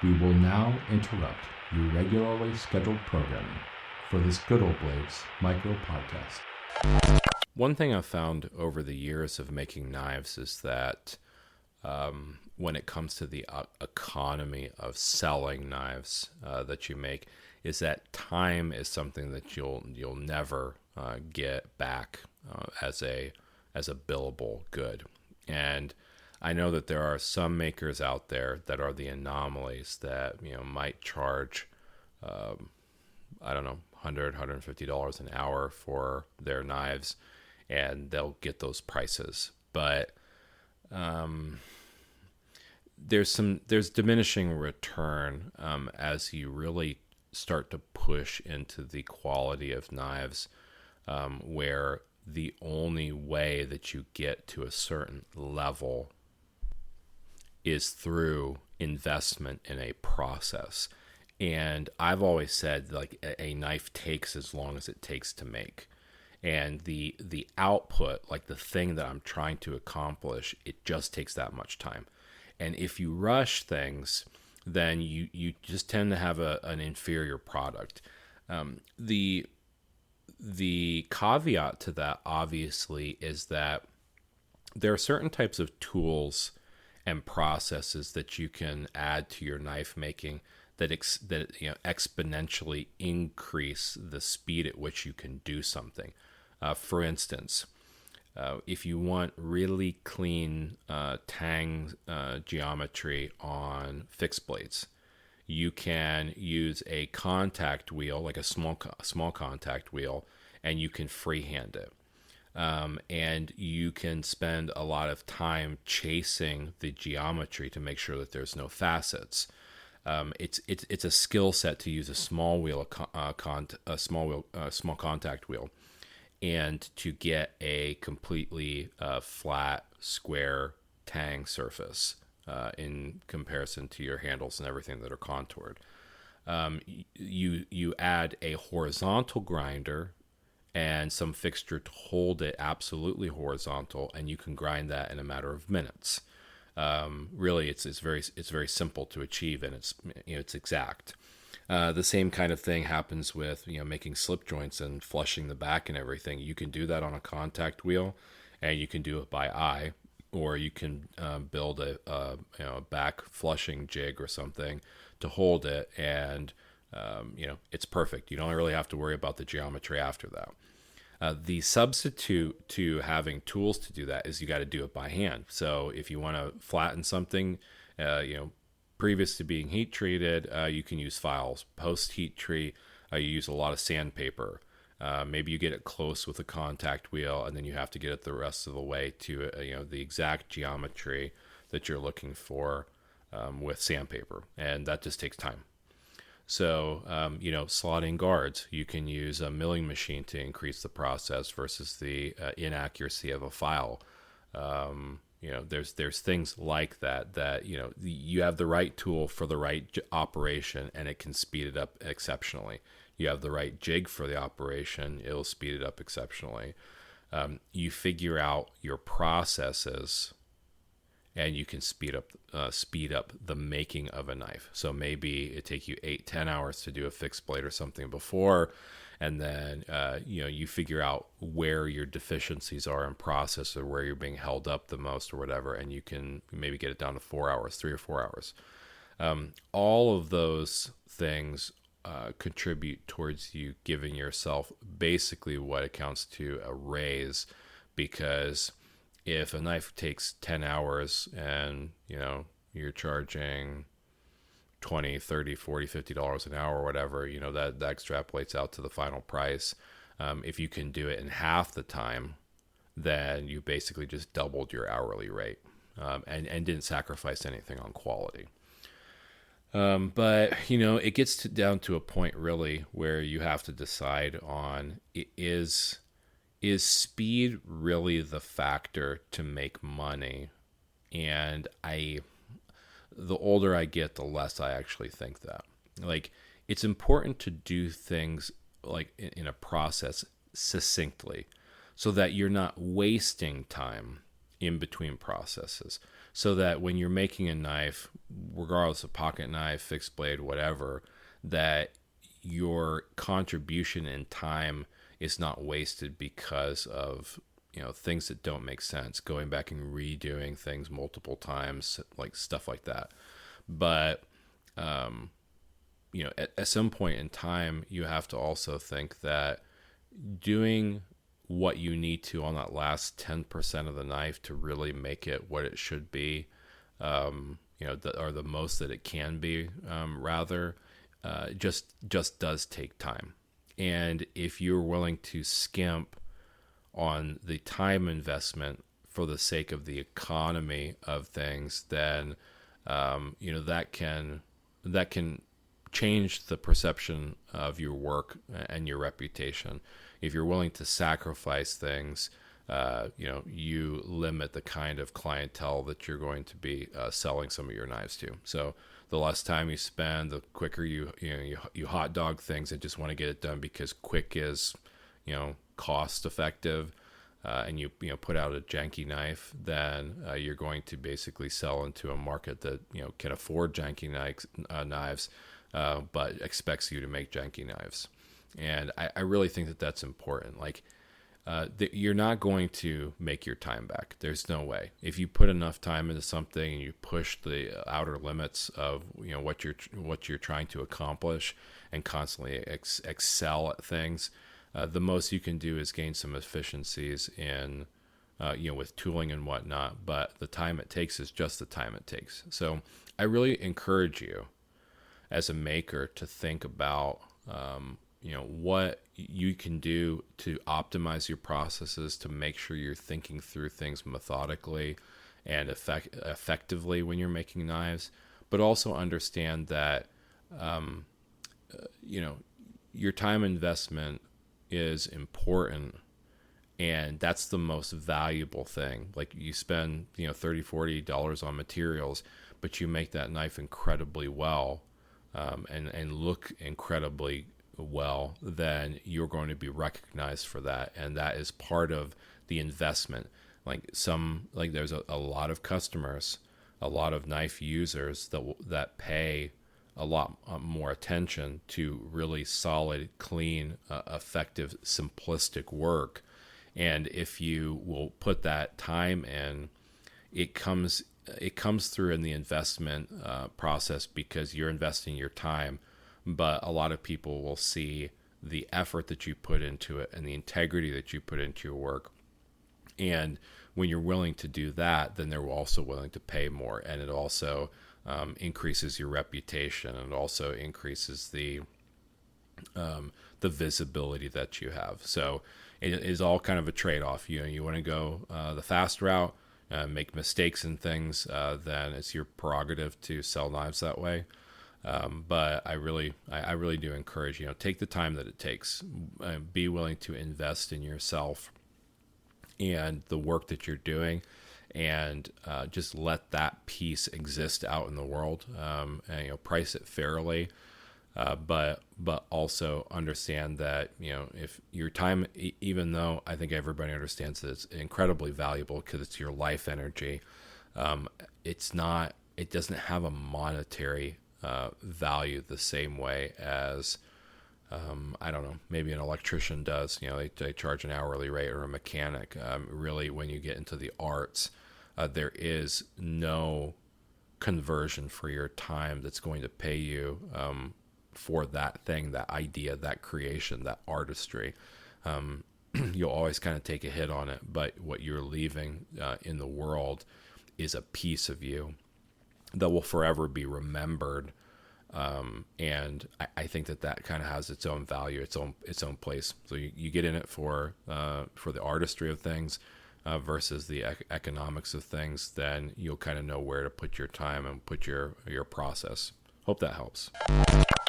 We will now interrupt your regularly scheduled programming for this Good Old Blades micro podcast. One thing I've found over the years of making knives is that when it comes to the economy of selling knives that you make, is that time is something that you'll never get back as a billable good. And I know that there are some makers out there that are the anomalies that might charge I don't know, $150 an hour for their knives, and they'll get those prices. But there's diminishing return as you really start to push into the quality of knives, where the only way that you get to a certain level is through investment in a process. And I've always said, like, a knife takes as long as it takes to make. And the output, like the thing that I'm trying to accomplish, it just takes that much time. And if you rush things, then you just tend to have an inferior product. The caveat to that, obviously, is that there are certain types of tools and processes that you can add to your knife making that exponentially increase the speed at which you can do something. For instance, if you want really clean tang geometry on fixed blades, you can use a contact wheel, like a small contact wheel, and you can freehand it. And you can spend a lot of time chasing the geometry to make sure that there's no facets. It's a skill set to use a small wheel, small contact wheel, and to get a completely flat, square tang surface in comparison to your handles and everything that are contoured. You add a horizontal grinder and some fixture to hold it absolutely horizontal, and you can grind that in a matter of minutes. Really, it's very simple to achieve, and it's exact. The same kind of thing happens with making slip joints and flushing the back and everything. You can do that on a contact wheel, and you can do it by eye, or you can build a back flushing jig or something to hold it, and it's perfect. You don't really have to worry about the geometry after that. The substitute to having tools to do that is you got to do it by hand. So if you want to flatten something, previous to being heat treated, you can use files. Post heat treat, you use a lot of sandpaper. Maybe you get it close with a contact wheel, and then you have to get it the rest of the way to the exact geometry that you're looking for with sandpaper, and that just takes time. So, slotting guards, you can use a milling machine to increase the process versus the inaccuracy of a file. There's things like that you have the right tool for the right operation, and it can speed it up exceptionally. You have the right jig for the operation, it'll speed it up exceptionally. You figure out your processes, and you can speed up the making of a knife. So maybe it take you 8-10 hours to do a fixed blade or something before, and then you figure out where your deficiencies are in process, or where you're being held up the most or whatever, and you can maybe get it down to 4 hours, 3 or 4 hours. All of those things contribute towards you giving yourself basically what accounts to a raise, because if a knife takes 10 hours and you're charging $20, $30, $40, $50 an hour or whatever, that extrapolates out to the final price. If you can do it in half the time, then you basically just doubled your hourly rate, and didn't sacrifice anything on quality. But it gets down to a point really where you have to decide on, is speed really the factor to make money? And the older I get, the less I actually think that. Like, it's important to do things like in a process succinctly, so that you're not wasting time in between processes, so that when you're making a knife, regardless of pocket knife, fixed blade, whatever, that your contribution in time is not wasted because of things that don't make sense, going back and redoing things multiple times, like stuff like that. But at some point in time, you have to also think that doing what you need to on that last 10% of the knife to really make it what it should be, or the most that it can be, just does take time. And if you're willing to skimp on the time investment for the sake of the economy of things, then that can change the perception of your work and your reputation. If you're willing to sacrifice things, you limit the kind of clientele that you're going to be selling some of your knives to. So the less time you spend, the quicker you hot dog things and just want to get it done because quick is, cost effective, and you put out a janky knife, then you're going to basically sell into a market that can afford janky knives, but expects you to make janky knives. And I really think that that's important. Like, you're not going to make your time back. There's no way. If you put enough time into something and you push the outer limits of what you're trying to accomplish and constantly excel at things, the most you can do is gain some efficiencies in with tooling and whatnot. But the time it takes is just the time it takes. So I really encourage you as a maker to think about what you can do to optimize your processes, to make sure you're thinking through things methodically and effectively when you're making knives, but also understand that your time investment is important, and that's the most valuable thing. Like, you spend $30-$40 on materials, but you make that knife incredibly well, and look incredibly well, then you're going to be recognized for that, and that is part of the investment. There's a lot of customers, a lot of knife users that pay a lot more attention to really solid, clean, effective, simplistic work. And if you will put that time in, it comes through in the investment process, because you're investing your time. But a lot of people will see the effort that you put into it and the integrity that you put into your work. And when you're willing to do that, then they're also willing to pay more. And it also increases your reputation, and also increases the visibility that you have. So it is all kind of a trade-off. You want to go the fast route, make mistakes and things, then it's your prerogative to sell knives that way. But I really do encourage, take the time that it takes, be willing to invest in yourself and the work that you're doing, and just let that piece exist out in the world, and price it fairly, but also understand that if your time, even though I think everybody understands that it's incredibly valuable because it's your life energy, it doesn't have a monetary value the same way as I don't know, maybe an electrician does. They charge an hourly rate, or a mechanic. Really, when you get into the arts, there is no conversion for your time that's going to pay you for that thing, that idea, that creation, that artistry. You'll always kind of take a hit on it, but what you're leaving in the world is a piece of you that will forever be remembered. And I think that kind of has its own value, its own place. So you get in it for the artistry of things, versus the economics of things. Then you'll kind of know where to put your time and put your process. Hope that helps.